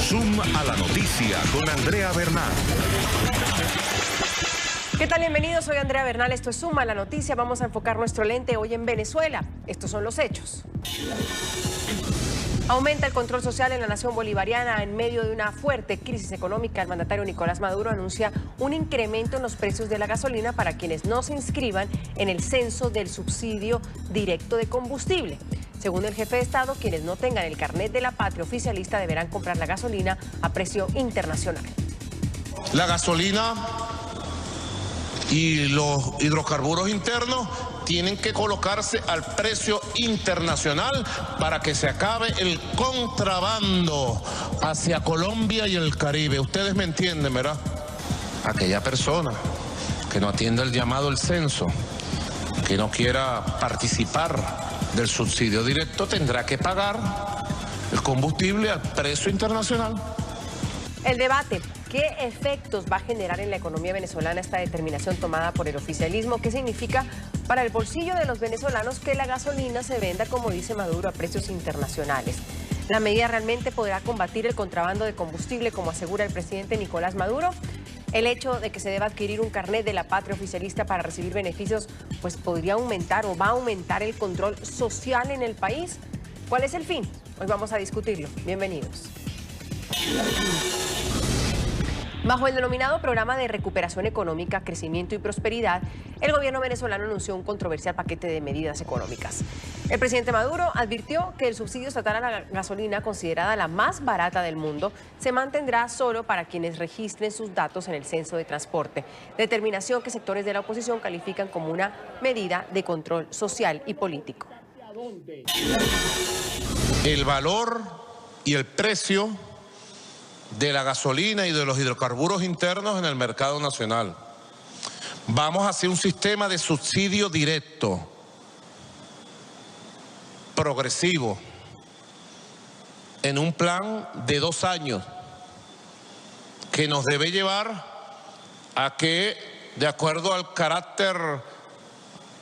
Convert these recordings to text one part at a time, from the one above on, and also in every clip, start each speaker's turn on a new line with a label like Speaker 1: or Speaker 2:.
Speaker 1: Zoom a la noticia con Andrea Bernal.
Speaker 2: ¿Qué tal? Bienvenidos, soy Andrea Bernal, esto es Zoom a la noticia. Vamos a enfocar nuestro lente hoy en Venezuela. Estos son los hechos. Aumenta el control social en la nación bolivariana. En medio de una fuerte crisis económica, el mandatario Nicolás Maduro anuncia un incremento en los precios de la gasolina para quienes no se inscriban en el censo del subsidio directo de combustible. Según el jefe de Estado, quienes no tengan el carnet de la patria oficialista deberán comprar la gasolina a precio internacional.
Speaker 3: La gasolina y los hidrocarburos internos tienen que colocarse al precio internacional para que se acabe el contrabando hacia Colombia y el Caribe. Ustedes me entienden, ¿verdad? Aquella persona que no atienda el llamado al censo, que no quiera participar del subsidio directo, tendrá que pagar el combustible al precio internacional.
Speaker 2: El debate. ¿Qué efectos va a generar en la economía venezolana esta determinación tomada por el oficialismo? ¿Qué significa para el bolsillo de los venezolanos que la gasolina se venda, como dice Maduro, a precios internacionales? ¿La medida realmente podrá combatir el contrabando de combustible, como asegura el presidente Nicolás Maduro? El hecho de que se deba adquirir un carnet de la patria oficialista para recibir beneficios, pues podría aumentar o va a aumentar el control social en el país. ¿Cuál es el fin? Hoy vamos a discutirlo. Bienvenidos. Bajo el denominado Programa de Recuperación Económica, Crecimiento y Prosperidad, el gobierno venezolano anunció un controversial paquete de medidas económicas. El presidente Maduro advirtió que el subsidio estatal a la gasolina, considerada la más barata del mundo, se mantendrá solo para quienes registren sus datos en el censo de transporte, determinación que sectores de la oposición califican como una medida de control social y político.
Speaker 3: El valor y el precio de la gasolina y de los hidrocarburos internos en el mercado nacional. Vamos a hacer un sistema de subsidio directo, progresivo, en un plan de 2 años, que nos debe llevar a que, de acuerdo al carácter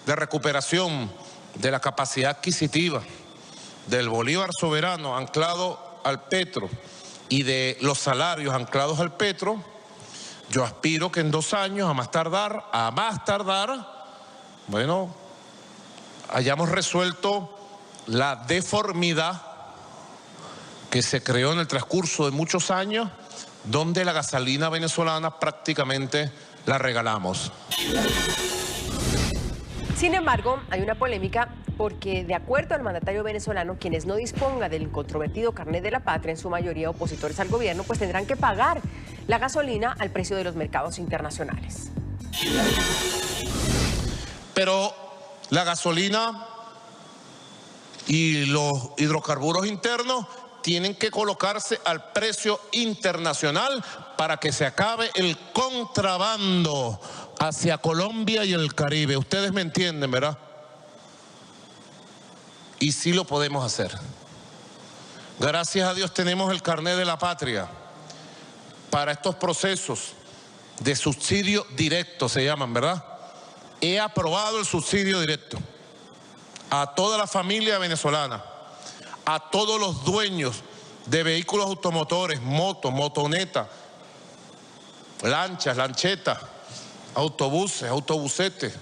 Speaker 3: de recuperación de la capacidad adquisitiva del bolívar soberano anclado al petro, y de los salarios anclados al petro, yo aspiro que en 2 años, a más tardar, bueno, hayamos resuelto la deformidad que se creó en el transcurso de muchos años, donde la gasolina venezolana prácticamente la regalamos.
Speaker 2: Sin embargo, hay una polémica porque, de acuerdo al mandatario venezolano, quienes no dispongan del controvertido carnet de la patria, en su mayoría opositores al gobierno, pues tendrán que pagar la gasolina al precio de los mercados internacionales.
Speaker 3: Pero la gasolina y los hidrocarburos internos tienen que colocarse al precio internacional para que se acabe el contrabando hacia Colombia y el Caribe. Ustedes me entienden, ¿verdad? Y sí lo podemos hacer. Gracias a Dios tenemos el carnet de la patria para estos procesos de subsidio directo, se llaman, ¿verdad? He aprobado el subsidio directo a toda la familia venezolana, a todos los dueños de vehículos automotores, motos, motonetas, lanchas, lanchetas, autobuses, autobusetes,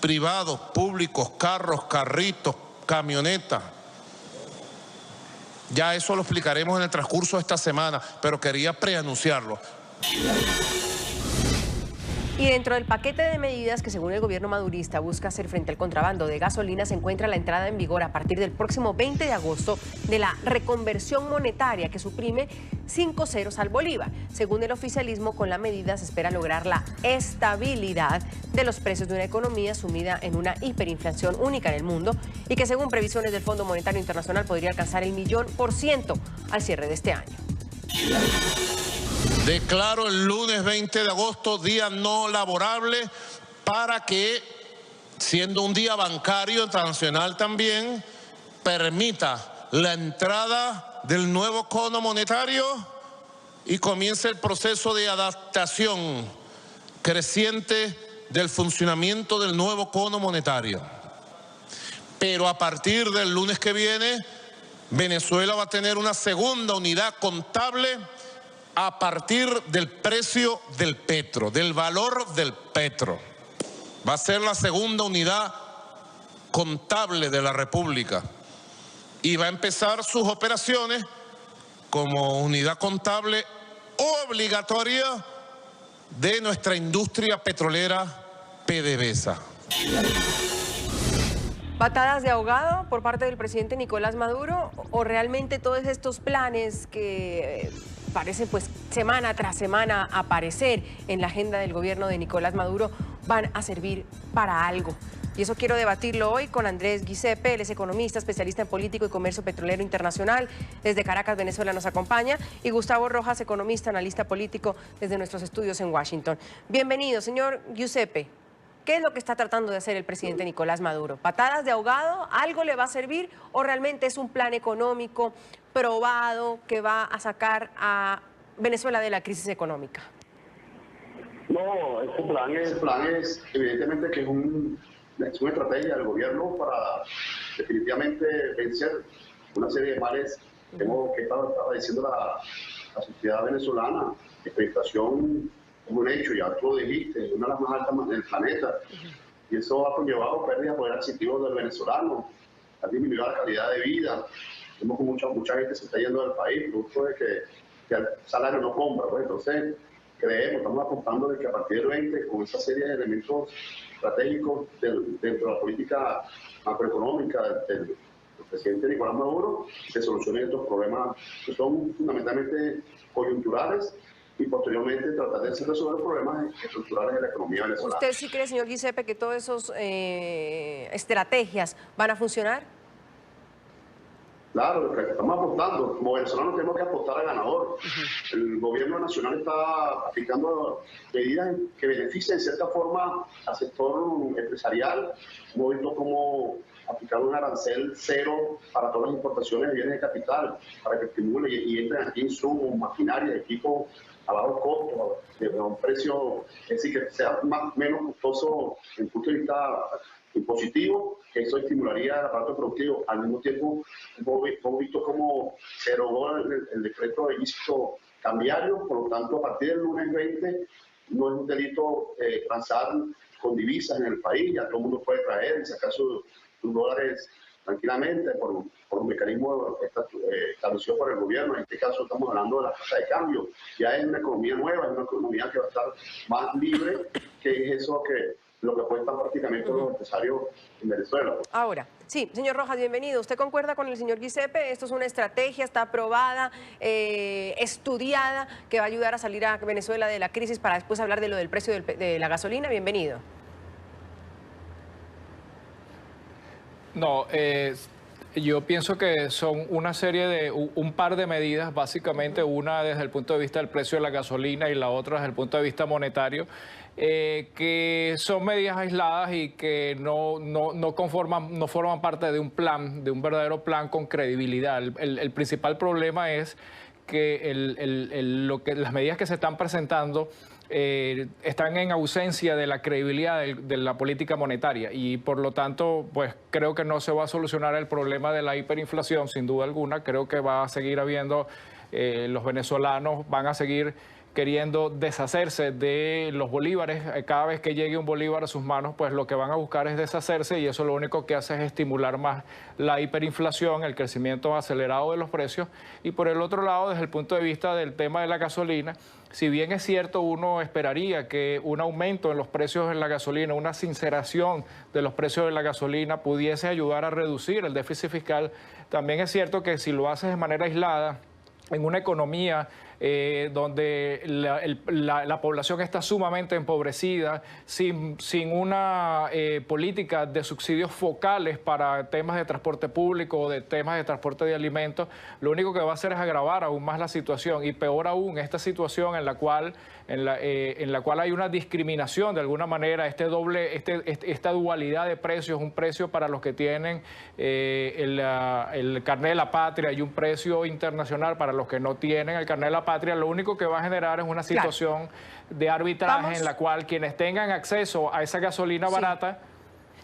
Speaker 3: privados, públicos, carros, carritos, camionetas. Ya eso lo explicaremos en el transcurso de esta semana, pero quería preanunciarlo.
Speaker 2: Y dentro del paquete de medidas que, según el gobierno madurista, busca hacer frente al contrabando de gasolina, se encuentra la entrada en vigor a partir del próximo 20 de agosto de la reconversión monetaria, que suprime 5 ceros al bolívar. Según el oficialismo, con la medida se espera lograr la estabilidad de los precios de una economía sumida en una hiperinflación única en el mundo y que, según previsiones del Fondo Monetario Internacional, podría alcanzar el 1.000.000% al cierre de este año.
Speaker 3: Declaro el lunes 20 de agosto día no laborable para que, siendo un día bancario internacional también, permita la entrada del nuevo cono monetario y comience el proceso de adaptación creciente del funcionamiento del nuevo cono monetario. Pero a partir del lunes que viene Venezuela va a tener una segunda unidad contable a partir del precio del petro, del valor del petro. Va a ser la segunda unidad contable de la República y va a empezar sus operaciones como unidad contable obligatoria de nuestra industria petrolera PDVSA.
Speaker 2: ¿Patadas de ahogado por parte del presidente Nicolás Maduro o realmente todos estos planes que parecen pues semana tras semana aparecer en la agenda del gobierno de Nicolás Maduro van a servir para algo? Y eso quiero debatirlo hoy con Andrés Giuseppe, él es economista, especialista en político y comercio petrolero internacional. Desde Caracas, Venezuela, nos acompaña. Y Gustavo Rojas, economista, analista político desde nuestros estudios en Washington. Bienvenido, señor Giuseppe. ¿Qué es lo que está tratando de hacer el presidente Nicolás Maduro? ¿Patadas de ahogado? ¿Algo le va a servir? ¿O realmente es un plan económico probado que va a sacar a Venezuela de la crisis económica?
Speaker 4: No, este plan es evidentemente que es una estrategia del gobierno para definitivamente vencer una serie de males que estaba diciendo la sociedad venezolana. La inflación es un hecho, ya tú lo dijiste, es una de las más altas del planeta. Y eso ha conllevado pérdida de poder adquisitivo del venezolano, ha disminuido la calidad de vida. Vemos que mucha gente se está yendo del país, producto de que el salario no compra. Pues. Entonces, estamos apostando de que a partir del 20, con esa serie de elementos estratégicos dentro de la política macroeconómica del presidente Nicolás Maduro, se solucionen estos problemas que son fundamentalmente coyunturales y posteriormente tratar de resolver problemas estructurales de la economía venezolana.
Speaker 2: ¿Usted sí cree, señor Giuseppe, que todas esas estrategias van a funcionar?
Speaker 4: Claro, estamos apostando. Como venezolanos tenemos que apostar al ganador. El gobierno nacional está aplicando medidas que benefician en cierta forma al sector empresarial. Hemos visto cómo aplicar un arancel cero para todas las importaciones de bienes de capital, para que estimule y entren aquí insumos, maquinaria, equipos a bajo costo, a un precio, es decir, que sea menos costoso desde el punto de vista impositivo, que eso estimularía el aparato productivo. Al mismo tiempo, hemos visto cómo se derogó el decreto de ilícito cambiario, por lo tanto, a partir del lunes 20, no es un delito transar con divisas en el país, ya todo el mundo puede traer y sacar sus dólares tranquilamente por un mecanismo establecido por el gobierno. En este caso estamos hablando de la tasa de cambio. Ya es una economía nueva, es una economía que va a estar más libre, que es eso lo que cuentan prácticamente los empresarios en Venezuela.
Speaker 2: Ahora, sí, señor Rojas, bienvenido. ¿Usted concuerda con el señor Giuseppe? Esto es una estrategia, está aprobada, estudiada, que va a ayudar a salir a Venezuela de la crisis para después hablar de lo del precio de la gasolina. Bienvenido.
Speaker 5: No, yo pienso que son una serie de un par de medidas, básicamente una desde el punto de vista del precio de la gasolina y la otra desde el punto de vista monetario, que son medidas aisladas y que no forman parte de un plan, de un verdadero plan con credibilidad. El principal problema es que las medidas que se están presentando están en ausencia de la credibilidad de la política monetaria y por lo tanto pues creo que no se va a solucionar el problema de la hiperinflación sin duda alguna. Creo que va a seguir habiendo, los venezolanos van a seguir queriendo deshacerse de los bolívares. Cada vez que llegue un bolívar a sus manos, pues lo que van a buscar es deshacerse y eso lo único que hace es estimular más la hiperinflación, el crecimiento acelerado de los precios. Y por el otro lado, desde el punto de vista del tema de la gasolina, si bien es cierto, uno esperaría que un aumento en los precios de la gasolina, una sinceración de los precios de la gasolina pudiese ayudar a reducir el déficit fiscal, también es cierto que si lo haces de manera aislada, en una economía donde la población está sumamente empobrecida, sin una política de subsidios focales para temas de transporte público o de temas de transporte de alimentos, lo único que va a hacer es agravar aún más la situación y peor aún esta situación en la cual hay una discriminación de alguna manera, esta dualidad de precios, un precio para los que tienen el carnet de la patria y un precio internacional para los que no tienen el carnet de la patria, lo único que va a generar es una situación de arbitraje en la cual quienes tengan acceso a esa gasolina barata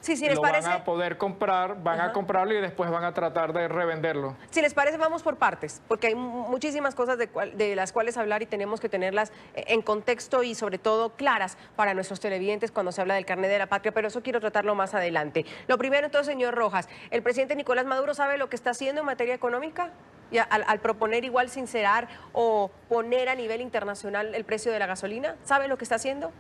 Speaker 2: Sí, si les
Speaker 5: lo
Speaker 2: parece,
Speaker 5: van a poder comprar, van a comprarlo y después van a tratar de revenderlo.
Speaker 2: si les parece, vamos por partes, porque hay muchísimas cosas de las cuales hablar y tenemos que tenerlas en contexto y sobre todo claras para nuestros televidentes cuando se habla del carnet de la patria, pero eso quiero tratarlo más adelante. Lo primero, entonces, señor Rojas, ¿el presidente Nicolás Maduro sabe lo que está haciendo en materia económica? Y al proponer igual sincerar o poner a nivel internacional el precio de la gasolina, ¿sabe lo que está haciendo?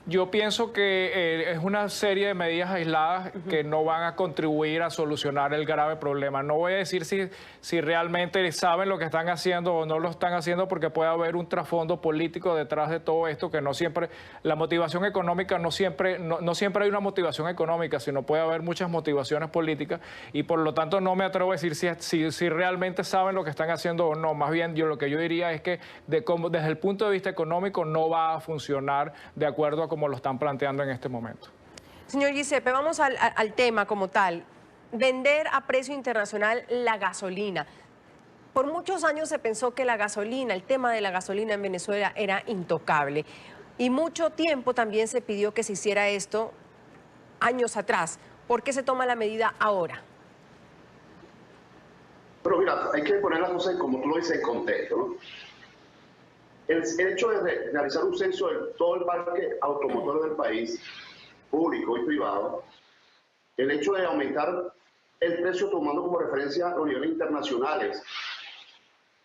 Speaker 5: Yo pienso que es una serie de medidas aisladas que no van a contribuir a solucionar el grave problema. No voy a decir si realmente saben lo que están haciendo o no lo están haciendo, porque puede haber un trasfondo político detrás de todo esto, que no siempre, la motivación económica no siempre hay una motivación económica, sino puede haber muchas motivaciones políticas, y por lo tanto no me atrevo a decir si realmente saben lo que están haciendo o no. Más bien lo que yo diría es que desde el punto de vista económico no va a funcionar de acuerdo a como lo están planteando en este momento.
Speaker 2: Señor Giuseppe, vamos al tema como tal. Vender a precio internacional la gasolina. Por muchos años se pensó que la gasolina, el tema de la gasolina en Venezuela era intocable. Y mucho tiempo también se pidió que se hiciera esto años atrás. ¿Por qué se toma la medida ahora?
Speaker 4: Pero mira, hay que poner las cosas, como tú lo dices, en contexto, ¿no? El hecho de realizar un censo de todo el parque automotor del país, público y privado, el hecho de aumentar el precio tomando como referencia los niveles internacionales,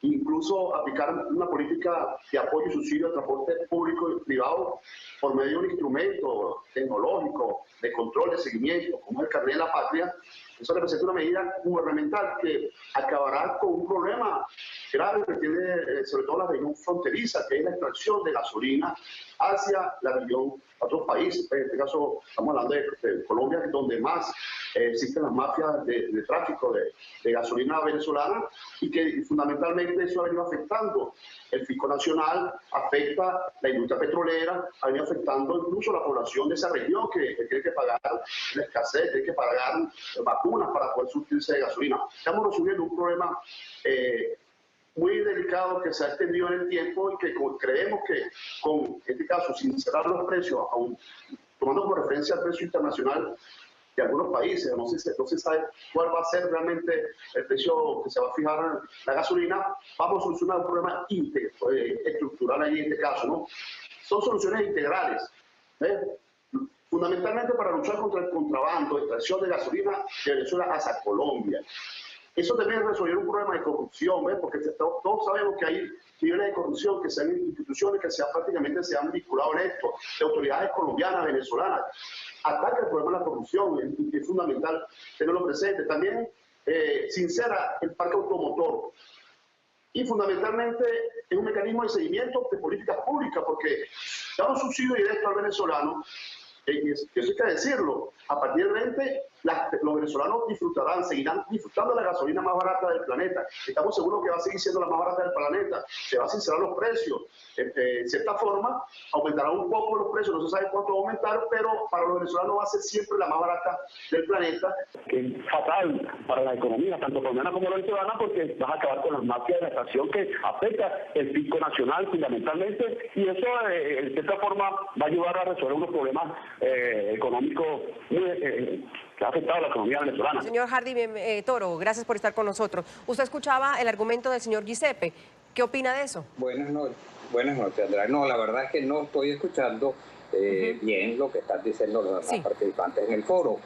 Speaker 4: incluso aplicar una política de apoyo y subsidio al transporte público y privado por medio de un instrumento tecnológico de control, de seguimiento, como el carnet de la patria, eso representa una medida gubernamental que acabará con un problema grave que tiene sobre todo la región fronteriza, que es la extracción de gasolina hacia la región, a otros países. En este caso estamos hablando de Colombia, donde más existen las mafias de tráfico de gasolina venezolana, y que fundamentalmente eso ha venido afectando el fisco nacional, afecta la industria petrolera, ha venido afectando incluso la población de esa región que tiene que pagar la escasez, tiene que pagar vacunas para poder surtirse de gasolina. Estamos resolviendo un problema muy delicado que se ha extendido en el tiempo, y que creemos que con, en este caso, sin cerrar los precios, tomando como referencia el precio internacional de algunos países, no se sabe cuál va a ser realmente el precio que se va a fijar en la gasolina, vamos a solucionar un problema estructural ahí en este caso, ¿no? Son soluciones integrales, fundamentalmente para luchar contra el contrabando, extracción de gasolina de Venezuela hacia Colombia. Eso también resolver un problema de corrupción, porque todos sabemos que hay niveles de corrupción, que sean instituciones que prácticamente se han vinculado en esto, de autoridades colombianas, venezolanas. Ataca el problema de la corrupción, y es fundamental tenerlo presente. También sincera el parque automotor. Y fundamentalmente es un mecanismo de seguimiento de políticas públicas, porque da un subsidio directo al venezolano, eso hay que decirlo. A partir del 20, los venezolanos seguirán disfrutando de la gasolina más barata del planeta. Estamos seguros que va a seguir siendo la más barata del planeta. Se va a sincerar los precios. De cierta forma, aumentarán un poco los precios, no se sabe cuánto va a aumentar, pero para los venezolanos va a ser siempre la más barata del planeta.
Speaker 6: Es fatal para la economía, tanto colombiana como venezolana, porque vas a acabar con las mafias de la extracción que afecta el fisco nacional fundamentalmente, y eso de cierta forma va a ayudar a resolver unos problemas económicos que ha afectado a la economía venezolana.
Speaker 2: Señor Hardy Toro, gracias por estar con nosotros. Usted escuchaba el argumento del señor Giuseppe. ¿Qué opina de eso?
Speaker 7: Buenas noches, Andrea. No, la verdad es que no estoy escuchando bien lo que están diciendo los demás participantes en el foro.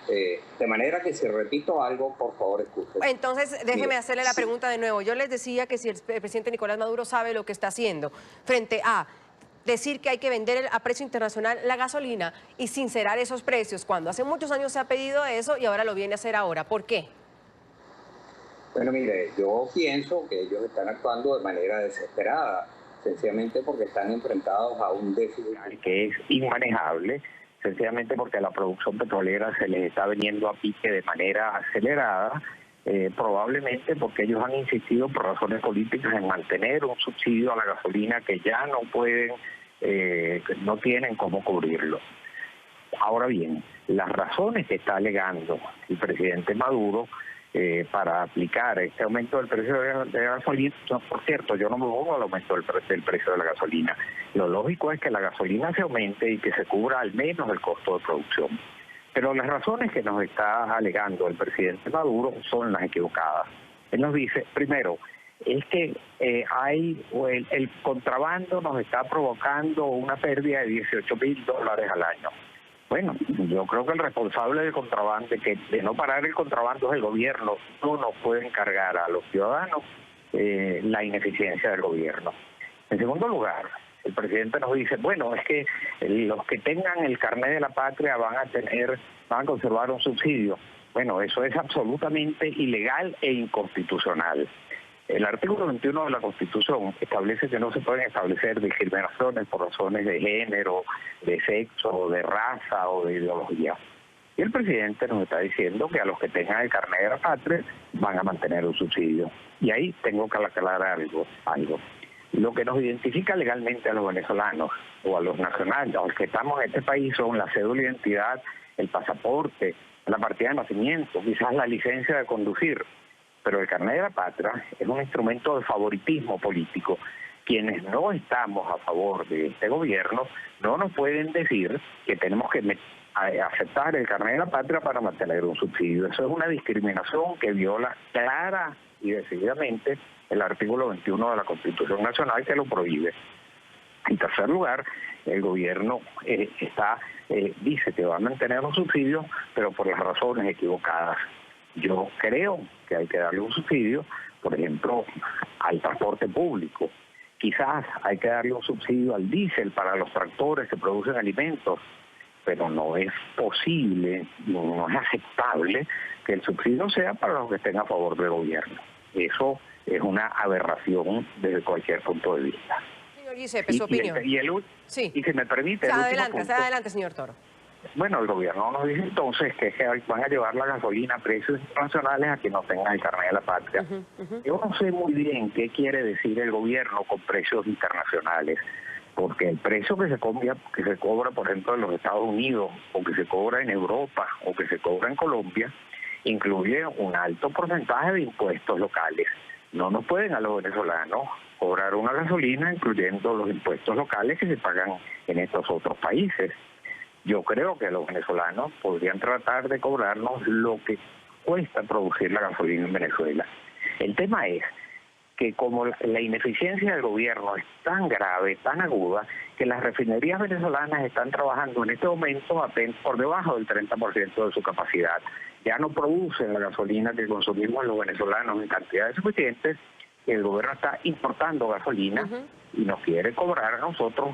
Speaker 7: De manera que si repito algo, por favor, escuchen.
Speaker 2: Entonces, déjeme hacerle la pregunta de nuevo. Yo les decía que si el presidente Nicolás Maduro sabe lo que está haciendo frente a decir que hay que vender a precio internacional la gasolina y sincerar esos precios, cuando hace muchos años se ha pedido eso y ahora lo viene a hacer ahora. ¿Por qué?
Speaker 7: Bueno, mire, yo pienso que ellos están actuando de manera desesperada, sencillamente porque están enfrentados a un déficit que es inmanejable, sencillamente porque la producción petrolera se les está viniendo a pique de manera acelerada, probablemente porque ellos han insistido por razones políticas en mantener un subsidio a la gasolina que ya no pueden, no tienen cómo cubrirlo. Ahora bien, las razones que está alegando el presidente Maduro para aplicar este aumento del precio de gasolina. Por cierto, yo no me pongo al aumento del precio de la gasolina. Lo lógico es que la gasolina se aumente y que se cubra al menos el costo de producción. Pero las razones que nos está alegando el presidente Maduro son las equivocadas. Él nos dice, primero, es que el contrabando nos está provocando una pérdida de $18.000 al año. Bueno, yo creo que el responsable del contrabando, de no parar el contrabando, es el gobierno. No nos puede encargar a los ciudadanos la ineficiencia del gobierno. En segundo lugar, el presidente nos dice, bueno, es que los que tengan el carnet de la patria van a conservar un subsidio. Bueno, eso es absolutamente ilegal e inconstitucional. El artículo 21 de la Constitución establece que no se pueden establecer discriminaciones por razones de género, de sexo, de raza o de ideología. Y el presidente nos está diciendo que a los que tengan el carnet de la patria van a mantener un subsidio. Y ahí tengo que aclarar algo. Lo que nos identifica legalmente a los venezolanos o a los nacionales, a los que estamos en este país, son la cédula de identidad, el pasaporte, la partida de nacimiento, quizás la licencia de conducir. Pero el carnet de la patria es un instrumento de favoritismo político. Quienes no estamos a favor de este gobierno no nos pueden decir que tenemos que aceptar el carnet de la patria para mantener un subsidio. Eso es una discriminación que viola clara y decididamente el artículo 21 de la Constitución Nacional, que lo prohíbe. En tercer lugar, el gobierno dice que va a mantener un subsidio, pero por las razones equivocadas. Yo creo que hay que darle un subsidio, por ejemplo, al transporte público. Quizás hay que darle un subsidio al diésel para los tractores que producen alimentos, pero no es posible, no es aceptable que el subsidio sea para los que estén a favor del gobierno. Eso es una aberración desde cualquier punto de vista.
Speaker 2: Señor Giuseppe, su opinión.
Speaker 7: Sí. Y si me permite,
Speaker 2: adelante, señor Toro.
Speaker 7: Bueno, el gobierno nos dice entonces que van a llevar la gasolina a precios internacionales a que no tengan el carnet de la patria. Yo no sé muy bien qué quiere decir el gobierno con precios internacionales, porque el precio que se cobra, por ejemplo, en los Estados Unidos, o que se cobra en Europa, o que se cobra en Colombia, incluye un alto porcentaje de impuestos locales. No nos pueden a los venezolanos cobrar una gasolina incluyendo los impuestos locales que se pagan en estos otros países. Yo creo que los venezolanos podrían tratar de cobrarnos lo que cuesta producir la gasolina en Venezuela. El tema es que como la ineficiencia del gobierno es tan grave, tan aguda, que las refinerías venezolanas están trabajando en este momento apenas por debajo del 30% de su capacidad. Ya no producen la gasolina que consumimos los venezolanos en cantidades suficientes. El gobierno está importando gasolina y nos quiere cobrar a nosotros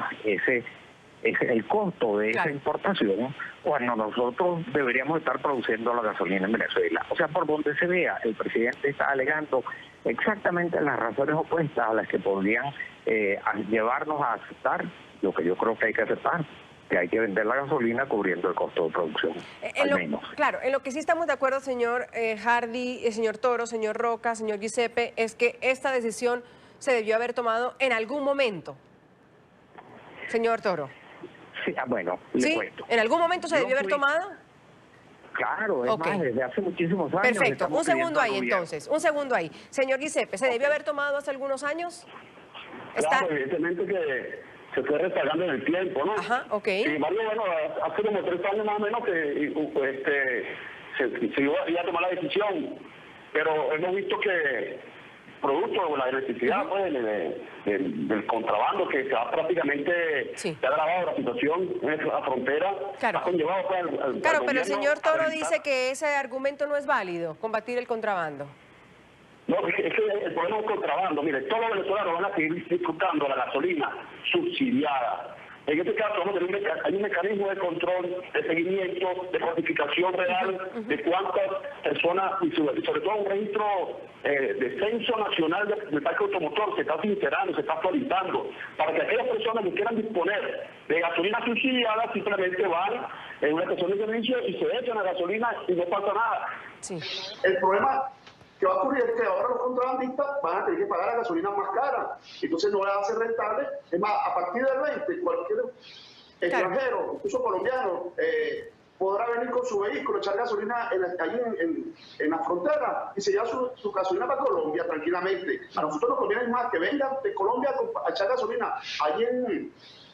Speaker 7: el costo de esa importación, cuando nosotros deberíamos estar produciendo la gasolina en Venezuela. O sea, por donde se vea, el presidente está alegando exactamente las razones opuestas a las que podrían llevarnos a aceptar lo que yo creo que hay que aceptar, que hay que vender la gasolina cubriendo el costo de producción, al menos.
Speaker 2: Claro, en lo que sí estamos de acuerdo, señor Hardy, señor Toro, señor Roca, señor Giuseppe, es que esta decisión se debió haber tomado en algún momento. Señor Toro.
Speaker 7: Sí, bueno,
Speaker 2: ¿sí?
Speaker 7: Cuento.
Speaker 2: ¿En algún momento se debió haber tomado?
Speaker 7: Claro, es más, desde hace muchísimos años.
Speaker 2: Perfecto, un segundo ahí entonces, un segundo ahí. Señor Giuseppe, ¿se debió haber tomado hace algunos años?
Speaker 6: Claro, evidentemente que se fue rezagando en el tiempo, ¿no?
Speaker 2: Ajá, ok.
Speaker 6: Sin embargo, bueno, hace como 3 años más o menos que se iba a tomar la decisión, pero hemos visto que producto de la necesidad pues, del contrabando que se ha prácticamente se ha agravado la situación en la frontera, ha conllevado pues,
Speaker 2: Claro, pero el señor Toro dice que ese argumento no es válido, combatir el contrabando.
Speaker 6: No, es que el problema es el contrabando. Mire, todos los venezolanos van a seguir disfrutando la gasolina subsidiada. En este caso hay un mecanismo de control, de seguimiento, de cuantificación real de cuántas personas, y sobre todo un registro de censo nacional del parque automotor se está sincerando, se está actualizando, para que aquellas personas que quieran disponer de gasolina subsidiada simplemente van en una estación de servicio y se echan la gasolina y no pasa nada.
Speaker 2: Sí.
Speaker 4: El problema que va a ocurrir es que ahora los contrabandistas van a tener que pagar la gasolina más cara, entonces no va a ser rentable. Es más, a partir del 20, cualquier extranjero, incluso colombiano, podrá venir con con su vehículo, echar gasolina ahí en la frontera y se lleva su gasolina para Colombia tranquilamente. A nosotros nos conviene más que vengan de Colombia a echar gasolina ahí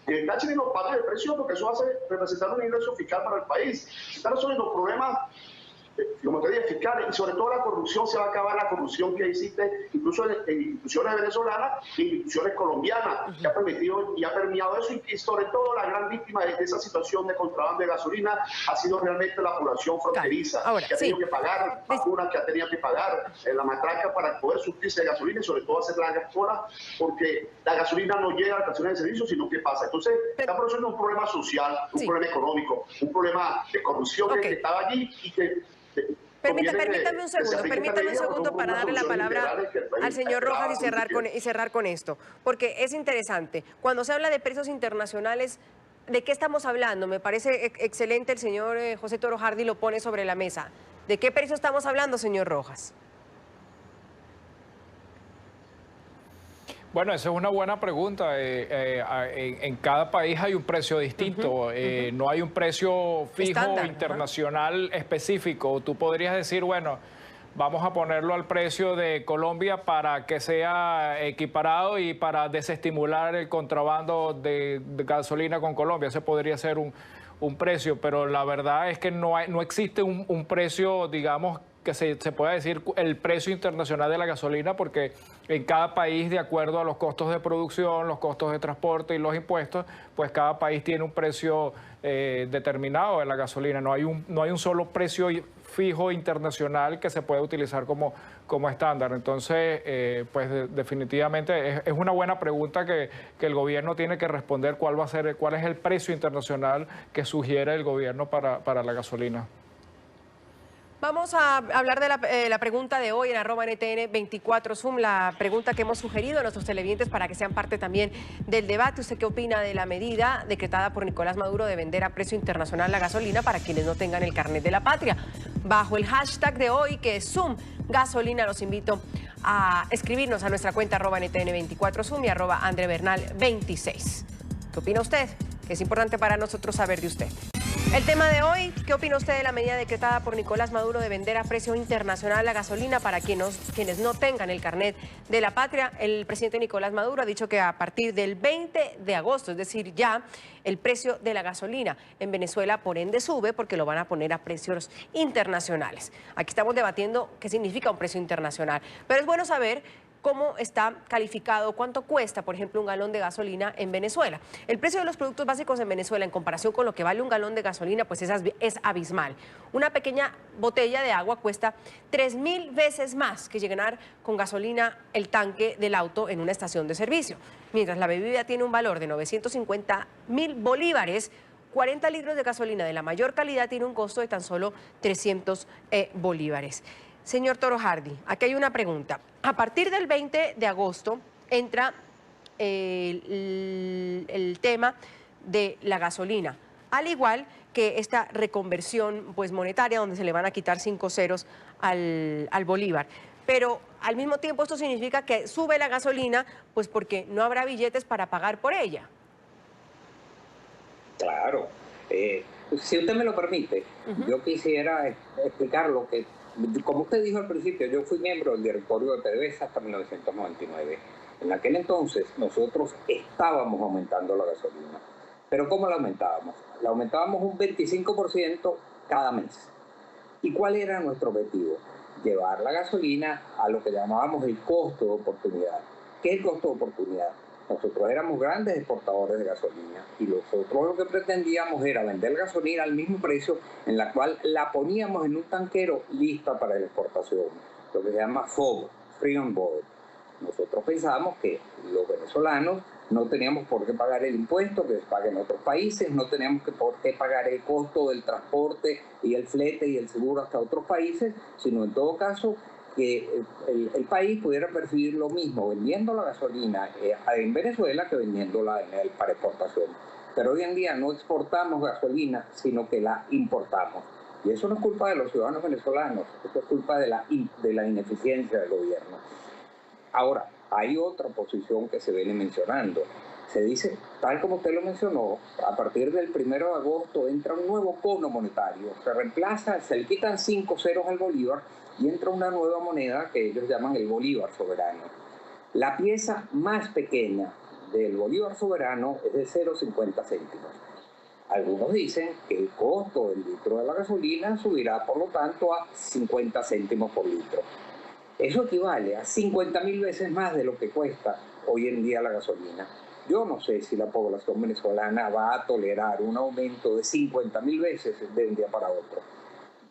Speaker 4: en Táchira y nos paguen el precio, porque eso hace representar un ingreso fiscal para el país. Se están resolviendo problemas, como te dije, fiscales, y sobre todo la corrupción. Se va a acabar la corrupción que existe incluso en instituciones venezolanas e instituciones colombianas, que ha permitido y ha permeado eso, y sobre todo la gran víctima de esa situación de contrabando de gasolina ha sido realmente la población fronteriza,
Speaker 2: ahora,
Speaker 4: que ha tenido que pagar vacunas, que ha tenido que pagar la matraca para poder surtirse de gasolina y sobre todo hacer largas colas, porque la gasolina no llega a la estación de servicio, sino que pasa. Entonces, está produciendo un problema social, un problema económico, un problema de corrupción que estaba allí y que...
Speaker 2: Permítame un segundo para darle la palabra al señor Rojas y cerrar con esto, porque es interesante. Cuando se habla de precios internacionales, ¿de qué estamos hablando? Me parece excelente, el señor José Toro Hardy lo pone sobre la mesa. ¿De qué precio estamos hablando, señor Rojas?
Speaker 5: Bueno, esa es una buena pregunta. En cada país hay un precio distinto. No hay un precio fijo estándar, internacional específico. Tú podrías decir, bueno, vamos a ponerlo al precio de Colombia para que sea equiparado y para desestimular el contrabando de gasolina con Colombia. Ese podría ser un precio, pero la verdad es que no existe un precio, digamos, que se pueda decir el precio internacional de la gasolina, porque en cada país, de acuerdo a los costos de producción, los costos de transporte y los impuestos, pues cada país tiene un precio determinado de la gasolina. No hay un solo precio fijo internacional que se pueda utilizar como estándar. Entonces, pues definitivamente es una buena pregunta que el gobierno tiene que responder, cuál es el precio internacional que sugiere el gobierno para la gasolina.
Speaker 2: Vamos a hablar de la pregunta de hoy en @NTN24Zoom, la pregunta que hemos sugerido a nuestros televidentes para que sean parte también del debate. ¿Usted qué opina de la medida decretada por Nicolás Maduro de vender a precio internacional la gasolina para quienes no tengan el carnet de la patria? Bajo el hashtag de hoy, que es Zoom Gasolina, los invito a escribirnos a nuestra cuenta @NTN24Zoom y @AndreBernal26. ¿Qué opina usted? Que es importante para nosotros saber de usted. El tema de hoy, ¿qué opina usted de la medida decretada por Nicolás Maduro de vender a precio internacional la gasolina para quienes no tengan el carnet de la patria? El presidente Nicolás Maduro ha dicho que a partir del 20 de agosto, es decir, ya, el precio de la gasolina en Venezuela por ende sube porque lo van a poner a precios internacionales. Aquí estamos debatiendo qué significa un precio internacional, pero es bueno saber cómo está calificado, cuánto cuesta, por ejemplo, un galón de gasolina en Venezuela. El precio de los productos básicos en Venezuela en comparación con lo que vale un galón de gasolina, pues es abismal. Una pequeña botella de agua cuesta 3.000 veces más que llenar con gasolina el tanque del auto en una estación de servicio. Mientras la bebida tiene un valor de 950.000 bolívares, 40 litros de gasolina de la mayor calidad tiene un costo de tan solo 300 bolívares. Señor Toro Hardy, aquí hay una pregunta. A partir del 20 de agosto entra el tema de la gasolina, al igual que esta reconversión pues, monetaria, donde se le van a quitar 5 ceros al bolívar. Pero al mismo tiempo esto significa que sube la gasolina, pues porque no habrá billetes para pagar por ella.
Speaker 7: Claro. Si usted me lo permite, yo quisiera explicar lo que... Como usted dijo al principio, yo fui miembro del directorio de PDVSA hasta 1999. En aquel entonces nosotros estábamos aumentando la gasolina. ¿Pero cómo la aumentábamos? La aumentábamos un 25% cada mes. ¿Y cuál era nuestro objetivo? Llevar la gasolina a lo que llamábamos el costo de oportunidad. ¿Qué es el costo de oportunidad? Nosotros éramos grandes exportadores de gasolina y nosotros lo que pretendíamos era vender gasolina al mismo precio en la cual la poníamos en un tanquero lista para la exportación, lo que se llama FOB, Free on Board. Nosotros pensábamos que los venezolanos no teníamos por qué pagar el impuesto que se paga en otros países, no teníamos por qué pagar el costo del transporte y el flete y el seguro hasta otros países, sino en todo caso que el país pudiera percibir lo mismo vendiendo la gasolina en Venezuela que vendiéndola para exportación. Pero hoy en día no exportamos gasolina, sino que la importamos. Y eso no es culpa de los ciudadanos venezolanos, eso es culpa de la ineficiencia del gobierno. Ahora, hay otra posición que se viene mencionando. Se dice, tal como usted lo mencionó, a partir del 1 de agosto entra un nuevo cono monetario, se le quitan 5 ceros al bolívar y entra una nueva moneda que ellos llaman el bolívar soberano. La pieza más pequeña del bolívar soberano es de 0,50 céntimos. Algunos dicen que el costo del litro de la gasolina subirá, por lo tanto, a 50 céntimos por litro. Eso equivale a 50.000 veces más de lo que cuesta hoy en día la gasolina. Yo no sé si la población venezolana va a tolerar un aumento de 50.000 veces de un día para otro.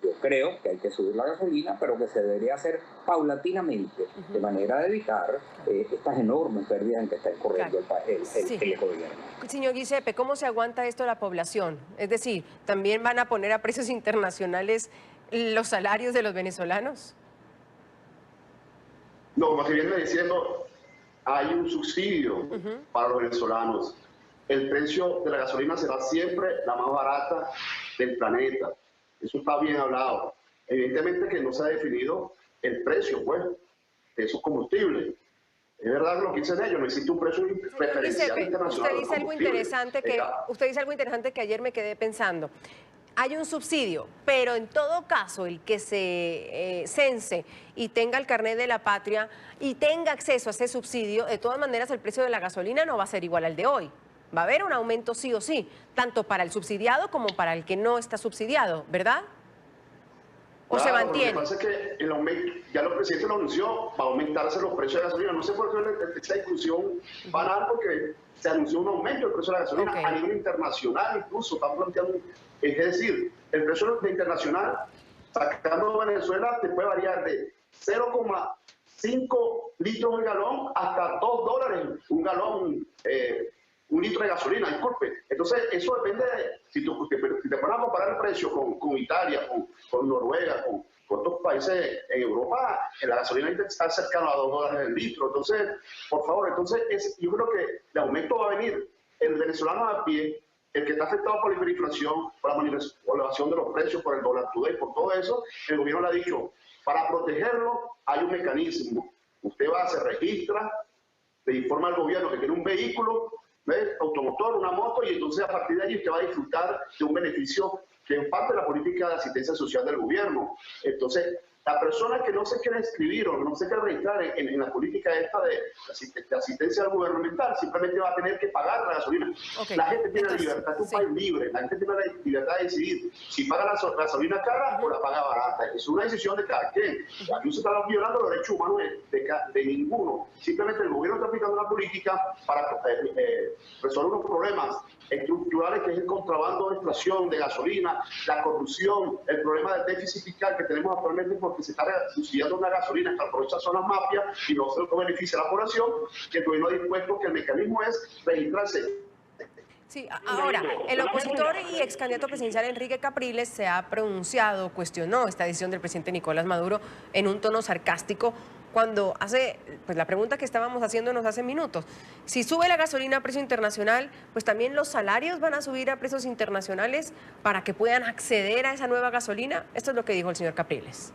Speaker 7: Yo creo que hay que subir la gasolina, pero que se debería hacer paulatinamente, de manera de evitar estas enormes pérdidas en que está incurriendo el gobierno.
Speaker 2: Señor Giuseppe, ¿cómo se aguanta esto la población? Es decir, ¿también van a poner a precios internacionales los salarios de los venezolanos?
Speaker 4: No, como se viene diciendo, hay un subsidio para los venezolanos. El precio de la gasolina será siempre la más barata del planeta. Eso está bien hablado. Evidentemente que no se ha definido el precio, pues, de esos combustibles. Es verdad lo que dicen ellos, no existe un precio preferencial internacional.
Speaker 2: Usted dice algo interesante que ayer me quedé pensando. Hay un subsidio, pero en todo caso el que se cense y tenga el carnet de la patria y tenga acceso a ese subsidio, de todas maneras el precio de la gasolina no va a ser igual al de hoy. Va a haber un aumento sí o sí, tanto para el subsidiado como para el que no está subsidiado, ¿verdad? ¿O claro, se mantiene?
Speaker 4: Lo que pasa es que el aumento, ya el presidente lo anunció, va a aumentarse los precios de gasolina. No sé por qué esta discusión va a dar, porque se anunció un aumento del precio de la gasolina a nivel internacional, incluso están planteando, es decir, el precio internacional sacando Venezuela te puede variar de 0,5 litros de galón hasta $2 un galón, un litro de gasolina, disculpe. Entonces, eso depende de, si te pones a comparar el precio con Italia, con Noruega, con otros países en Europa, la gasolina está cercana a $2 el litro. Entonces, por favor, yo creo que el aumento va a venir. El venezolano a pie, el que está afectado por la hiperinflación, por la manipulación de los precios, por el dólar today, por todo eso, el gobierno le ha dicho, para protegerlo hay un mecanismo. Usted va, se registra, le informa al gobierno que tiene un vehículo, automotor, una moto, y entonces a partir de ahí usted va a disfrutar de un beneficio que es parte de la política de asistencia social del gobierno. Entonces, la persona que no se quiere inscribir o no se quiere registrar en la política esta de asistencia gubernamental, simplemente va a tener que pagar la gasolina. La gente tiene la libertad, es un país libre, la gente tiene la libertad de decidir si paga la gasolina cara o la paga barata. Es una decisión de cada quien. Aquí se está violando los derechos humanos de ninguno. Simplemente el gobierno está aplicando una política para resolver unos problemas estructurales, que es el contrabando de extracción de gasolina, la corrupción, el problema del déficit fiscal que tenemos actualmente, porque se está subsidiando una gasolina que aprovecha son las mafias y no se beneficia a la población, que el gobierno ha dispuesto que el mecanismo es registrarse.
Speaker 2: Sí, ahora, el opositor y ex candidato presidencial Enrique Capriles se ha pronunciado, cuestionó esta decisión del presidente Nicolás Maduro en un tono sarcástico, cuando hace, pues la pregunta que estábamos haciéndonos hace minutos, si sube la gasolina a precio internacional, pues también los salarios van a subir a precios internacionales para que puedan acceder a esa nueva gasolina. Esto es lo que dijo el señor Capriles.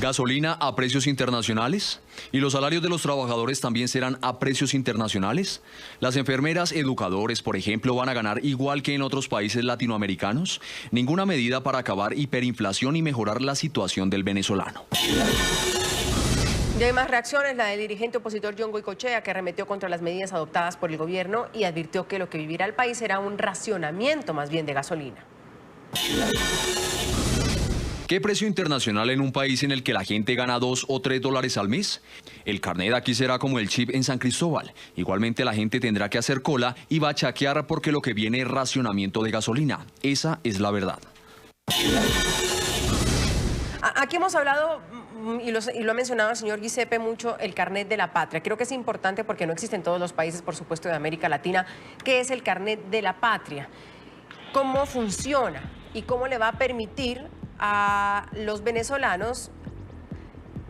Speaker 8: ¿Gasolina a precios internacionales? ¿Y los salarios de los trabajadores también serán a precios internacionales? ¿Las enfermeras, educadores, por ejemplo, van a ganar igual que en otros países latinoamericanos? Ninguna medida para acabar hiperinflación y mejorar la situación del venezolano.
Speaker 2: Ya hay más reacciones, la del dirigente opositor John Goycochea, que arremetió contra las medidas adoptadas por el gobierno y advirtió que lo que vivirá el país será un racionamiento más bien de gasolina.
Speaker 8: ¿Qué precio internacional en un país en el que la gente gana $2 o $3 al mes? El carnet aquí será como el chip en San Cristóbal. Igualmente la gente tendrá que hacer cola y bachaquear porque lo que viene es racionamiento de gasolina. Esa es la verdad.
Speaker 2: Aquí hemos hablado, y lo ha mencionado el señor Giuseppe mucho, el carnet de la patria. Creo que es importante porque no existe en todos los países, por supuesto, de América Latina. ¿Qué es el carnet de la patria? ¿Cómo funciona? ¿Y cómo le va a permitir a los venezolanos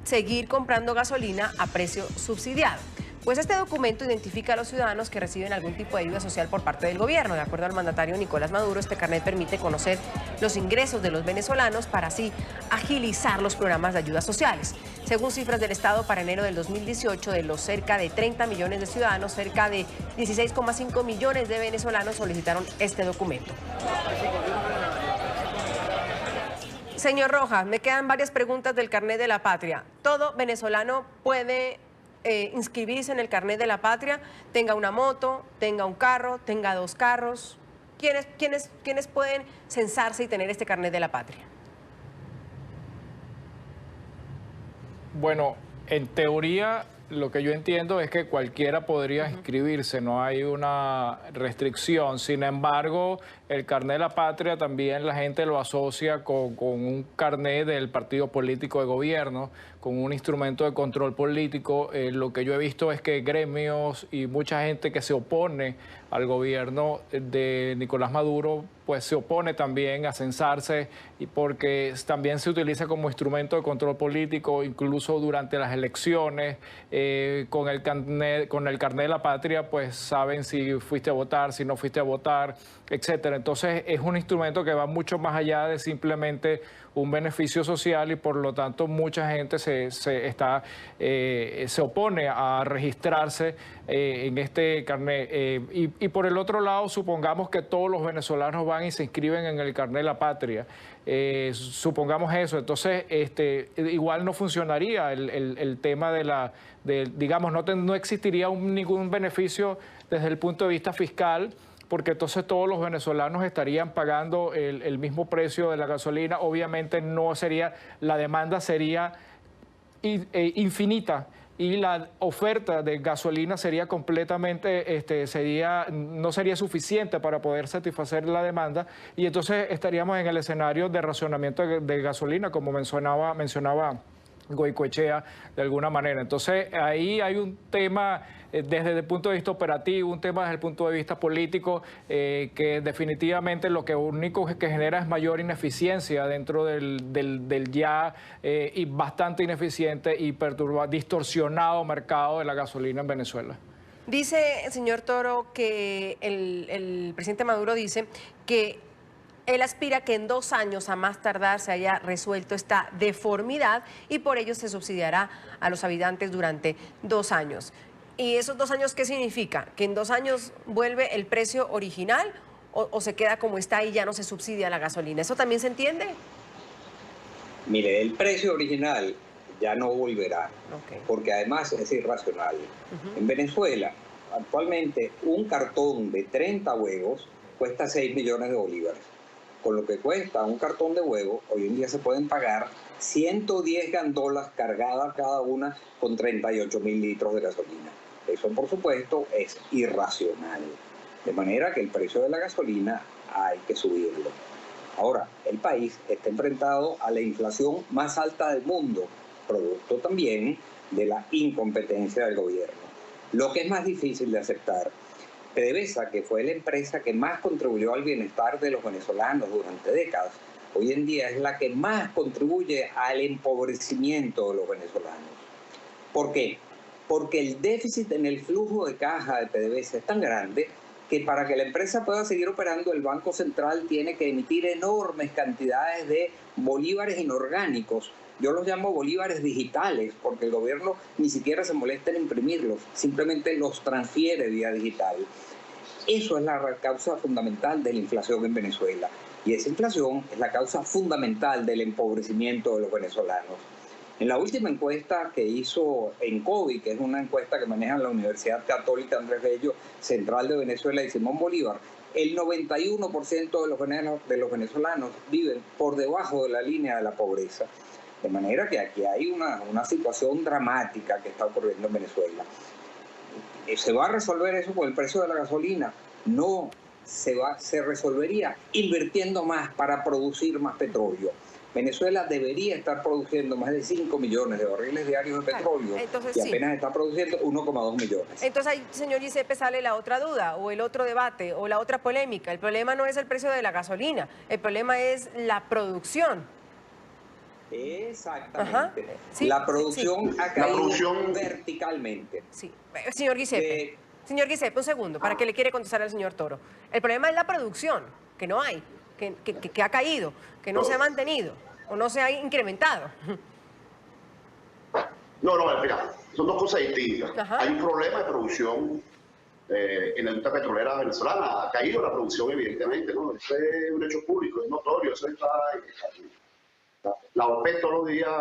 Speaker 2: seguir comprando gasolina a precio subsidiado? Pues este documento identifica a los ciudadanos que reciben algún tipo de ayuda social por parte del gobierno. De acuerdo al mandatario Nicolás Maduro, este carnet permite conocer los ingresos de los venezolanos para así agilizar los programas de ayudas sociales. Según cifras del Estado, para enero del 2018, de los cerca de 30 millones de ciudadanos, cerca de 16,5 millones de venezolanos solicitaron este documento. Señor Rojas, me quedan varias preguntas del carnet de la patria. ¿Todo venezolano puede inscribirse en el carnet de la patria? Tenga una moto, tenga un carro, tenga 2 carros. ¿Quiénes pueden censarse y tener este carnet de la patria?
Speaker 5: Bueno, en teoría, lo que yo entiendo es que cualquiera podría inscribirse, no hay una restricción. Sin embargo, el carnet de la patria también la gente lo asocia con un carnet del partido político de gobierno, con un instrumento de control político. Lo que yo he visto es que gremios y mucha gente que se opone al gobierno de Nicolás Maduro, pues se opone también a censarse, y porque también se utiliza como instrumento de control político, incluso durante las elecciones. Con el carnet de la patria, pues saben si fuiste a votar, si no fuiste a votar, etcétera. Entonces es un instrumento que va mucho más allá de simplemente un beneficio social, y por lo tanto mucha gente se opone a registrarse en este carnet. Y por el otro lado, supongamos que todos los venezolanos van y se inscriben en el carnet de la patria. Supongamos eso, entonces igual no funcionaría el tema digamos, no existiría ningún beneficio desde el punto de vista fiscal, porque entonces todos los venezolanos estarían pagando el mismo precio de la gasolina. Obviamente no sería, la demanda sería infinita, y la oferta de gasolina sería completamente, no sería suficiente para poder satisfacer la demanda, y entonces estaríamos en el escenario de racionamiento de gasolina, como mencionaba Goicoechea, de alguna manera. Entonces ahí hay un tema desde el punto de vista operativo, un tema desde el punto de vista político, que definitivamente lo que único que genera es mayor ineficiencia dentro del ya y bastante ineficiente y distorsionado mercado de la gasolina en Venezuela.
Speaker 2: Dice, señor Toro, que el presidente Maduro dice que él aspira que en 2 años a más tardar se haya resuelto esta deformidad, y por ello se subsidiará a los habitantes durante 2 años. ¿Y esos 2 años qué significa? ¿Que en 2 años vuelve el precio original o se queda como está y ya no se subsidia la gasolina? ¿Eso también se entiende?
Speaker 7: Mire, el precio original ya no volverá, porque además es irracional. En Venezuela, actualmente, un cartón de 30 huevos cuesta 6 millones de bolívares. Con lo que cuesta un cartón de huevo, hoy en día se pueden pagar 110 gandolas cargadas cada una con 38.000 litros de gasolina. Eso, por supuesto, es irracional. De manera que el precio de la gasolina hay que subirlo. Ahora, el país está enfrentado a la inflación más alta del mundo, producto también de la incompetencia del gobierno. Lo que es más difícil de aceptar, PDVSA, que fue la empresa que más contribuyó al bienestar de los venezolanos durante décadas, hoy en día es la que más contribuye al empobrecimiento de los venezolanos. ¿Por qué? Porque el déficit en el flujo de caja de PDVSA es tan grande que para que la empresa pueda seguir operando, el Banco Central tiene que emitir enormes cantidades de bolívares inorgánicos. Yo los llamo bolívares digitales, porque el gobierno ni siquiera se molesta en imprimirlos, simplemente los transfiere vía digital. Eso es la causa fundamental de la inflación en Venezuela. Y esa inflación es la causa fundamental del empobrecimiento de los venezolanos. En la última encuesta que hizo ENCOVI, que es una encuesta que maneja la Universidad Católica Andrés Bello, Central de Venezuela y Simón Bolívar, el 91% de los venezolanos viven por debajo de la línea de la pobreza. De manera que aquí hay una situación dramática que está ocurriendo en Venezuela. ¿Se va a resolver eso con el precio de la gasolina? No, se resolvería invirtiendo más para producir más petróleo. Venezuela debería estar produciendo más de 5 millones de barriles diarios de petróleo, entonces, y apenas está produciendo 1,2 millones.
Speaker 2: Entonces ahí, señor Giuseppe, sale la otra duda, o el otro debate, o la otra polémica. El problema no es el precio de la gasolina, el problema es la producción.
Speaker 7: Exactamente.
Speaker 2: Sí,
Speaker 7: la producción ha caído verticalmente.
Speaker 2: Sí. Señor Giuseppe, señor Giuseppe, un segundo, para que le quiere contestar al señor Toro. El problema es la producción, que no hay, que ha caído, que no se ha mantenido o no se ha incrementado.
Speaker 4: No, mira, son dos cosas distintas. Hay un problema de producción en la industria petrolera venezolana. Ha caído la producción, evidentemente, ¿no? Eso es un hecho público, es notorio. Eso está, la OPEP todos los días,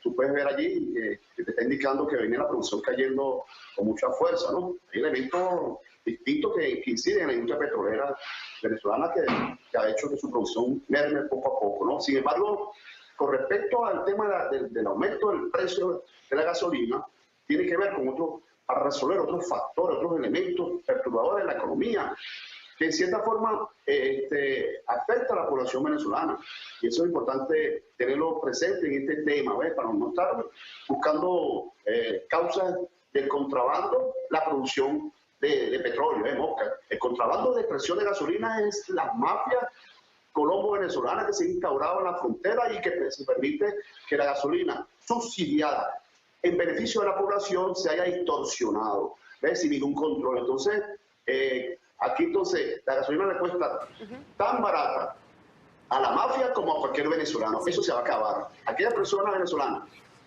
Speaker 4: tú puedes ver allí que te está indicando que viene la producción cayendo con mucha fuerza, ¿no? Hay elementos distintos que inciden en la industria petrolera venezolana que ha hecho que su producción merme poco a poco, ¿no? Sin embargo, con respecto al tema del aumento del precio de la gasolina, tiene que ver con para resolver otros factores, otros elementos perturbadores de la economía, que en cierta forma afecta a la población venezolana. Y eso es importante tenerlo presente en este tema, ¿ves? Para no estar buscando causas del contrabando, la producción de petróleo, Mosca. El contrabando de extracción de gasolina es la mafia colombo-venezolana que se ha instaurado en la frontera y que se permite que la gasolina subsidiada en beneficio de la población se haya distorsionado, ¿ves? Sin ningún control. Entonces, aquí la gasolina le cuesta tan barata a la mafia como a cualquier venezolano. Eso se va a acabar. Aquellas personas venezolanas,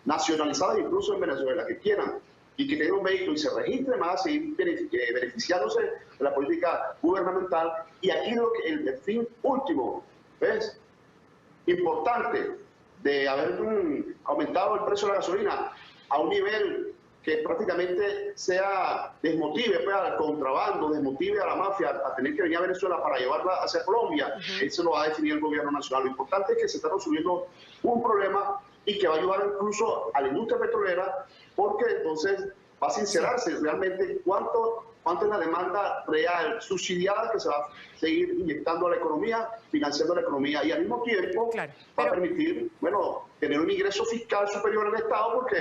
Speaker 4: nacionalizadas incluso en Venezuela, que quieran y que tengan un vehículo y se registren, van a seguir beneficiándose de la política gubernamental. Y aquí el fin último, ¿ves? Importante de haber aumentado el precio de la gasolina a un nivel que prácticamente desmotive al contrabando, desmotive a la mafia a tener que venir a Venezuela para llevarla hacia Colombia. Eso lo va a definir el gobierno nacional. Lo importante es que se está resolviendo un problema y que va a ayudar incluso a la industria petrolera, porque entonces va a sincerarse realmente cuánto es la demanda real, subsidiada, que se va a seguir inyectando a la economía, financiando la economía, y al mismo tiempo va a permitir, tener un ingreso fiscal superior al Estado, porque,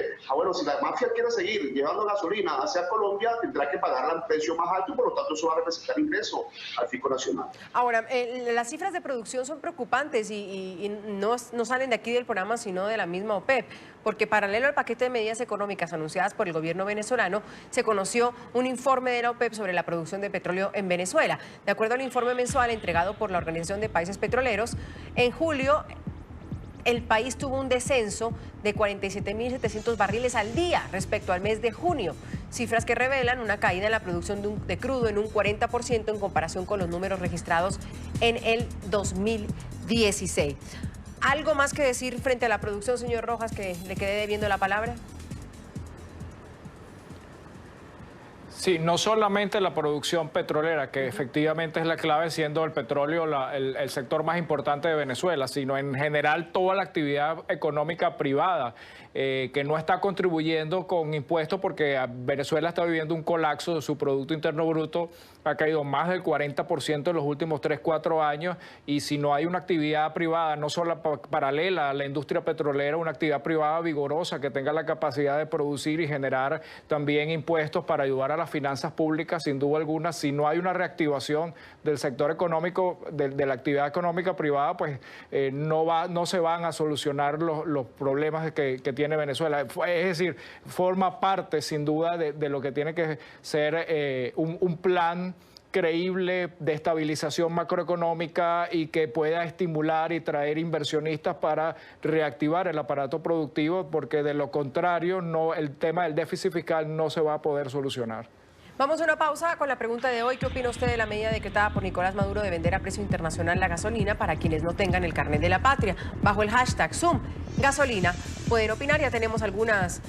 Speaker 4: si la mafia quiere seguir llevando gasolina hacia Colombia, tendrá que pagarla a un precio más alto, y por lo tanto eso va a representar ingresos al fisco nacional.
Speaker 2: Ahora, las cifras de producción son preocupantes y no salen de aquí del programa, sino de la misma OPEP, porque paralelo al paquete de medidas económicas anunciadas por el gobierno venezolano, se conoció un informe de la OPEP sobre la producción de petróleo en Venezuela. De acuerdo al informe mensual entregado por la Organización de Países Petroleros, en julio el país tuvo un descenso de 47.700 barriles al día respecto al mes de junio, cifras que revelan una caída en la producción de crudo en un 40% en comparación con los números registrados en el 2016. ¿Algo más que decir frente a la producción, señor Rojas, que le quede debiendo la palabra?
Speaker 5: Sí, no solamente la producción petrolera, que efectivamente es la clave, siendo el petróleo el sector más importante de Venezuela, sino en general toda la actividad económica privada que no está contribuyendo con impuestos, porque Venezuela está viviendo un colapso de su Producto Interno Bruto, ha caído más del 40% en los últimos 3-4 años, y si no hay una actividad privada, no solo paralela a la industria petrolera, una actividad privada vigorosa que tenga la capacidad de producir y generar también impuestos para ayudar a las finanzas públicas, sin duda alguna, si no hay una reactivación del sector económico, de la actividad económica privada, pues no se van a solucionar los problemas que tiene Venezuela. Es decir, forma parte sin duda de lo que tiene que ser un plan creíble de estabilización macroeconómica y que pueda estimular y traer inversionistas para reactivar el aparato productivo, porque de lo contrario el tema del déficit fiscal no se va a poder solucionar.
Speaker 2: Vamos a una pausa con la pregunta de hoy. ¿Qué opina usted de la medida decretada por Nicolás Maduro de vender a precio internacional la gasolina para quienes no tengan el carnet de la patria? Bajo el hashtag #ZoomGasolina pueden opinar. Ya tenemos algunas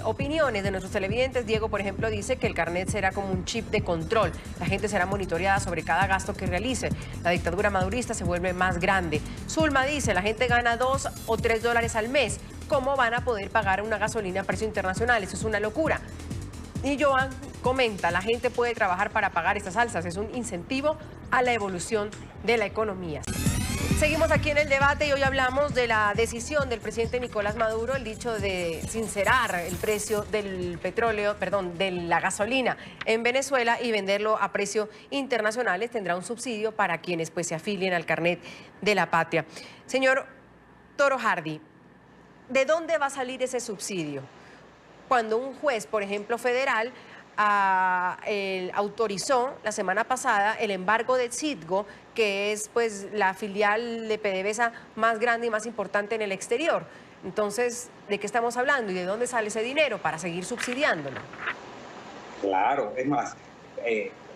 Speaker 2: opiniones de nuestros televidentes. Diego, por ejemplo, dice que el carnet será como un chip de control. La gente será monitoreada sobre cada gasto que realice. La dictadura madurista se vuelve más grande. Zulma dice, la gente gana $2 o $3 al mes. ¿Cómo van a poder pagar una gasolina a precio internacional? Eso es una locura. Y Joan comenta, la gente puede trabajar para pagar estas alzas, es un incentivo a la evolución de la economía. Seguimos aquí en el debate y hoy hablamos de la decisión del presidente Nicolás Maduro, el dicho de sincerar el precio del petróleo, de la gasolina en Venezuela y venderlo a precio internacionales. Tendrá un subsidio para quienes se afilien al carnet de la patria. Señor Toro Hardy, ¿de dónde va a salir ese subsidio? Cuando un juez, por ejemplo, federal, autorizó la semana pasada el embargo de Citgo, que es pues la filial de PDVSA más grande y más importante en el exterior. Entonces, ¿de qué estamos hablando y de dónde sale ese dinero para seguir subsidiándolo?
Speaker 7: Claro, es más,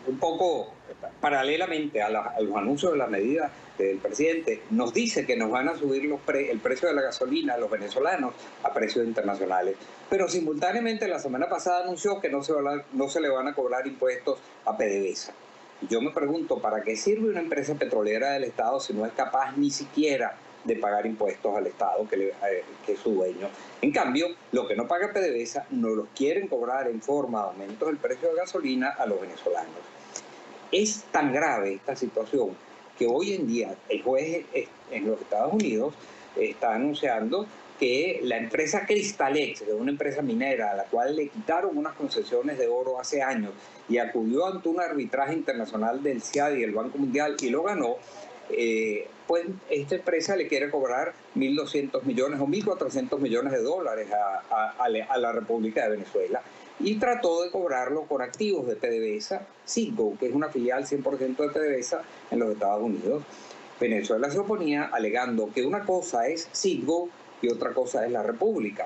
Speaker 7: un poco paralelamente a los anuncios de la medida del presidente, nos dice que nos van a subir el precio de la gasolina a los venezolanos a precios internacionales. Pero simultáneamente la semana pasada anunció que no se le van a cobrar impuestos a PDVSA. Y yo me pregunto, ¿para qué sirve una empresa petrolera del Estado si no es capaz ni siquiera de pagar impuestos al Estado, que es su dueño? En cambio, lo que no paga PDVSA no los quieren cobrar en forma de aumentos del precio de gasolina a los venezolanos. Es tan grave esta situación que hoy en día el juez en los Estados Unidos está anunciando que la empresa Cristalex, que es una empresa minera a la cual le quitaron unas concesiones de oro hace años y acudió ante un arbitraje internacional del CIAD y el Banco Mundial y lo ganó, pues esta empresa le quiere cobrar 1.200 millones o 1.400 millones de dólares a la República de Venezuela, y trató de cobrarlo con activos de PDVSA, Citgo, que es una filial 100% de PDVSA en los Estados Unidos. Venezuela se oponía alegando que una cosa es Citgo y otra cosa es la República.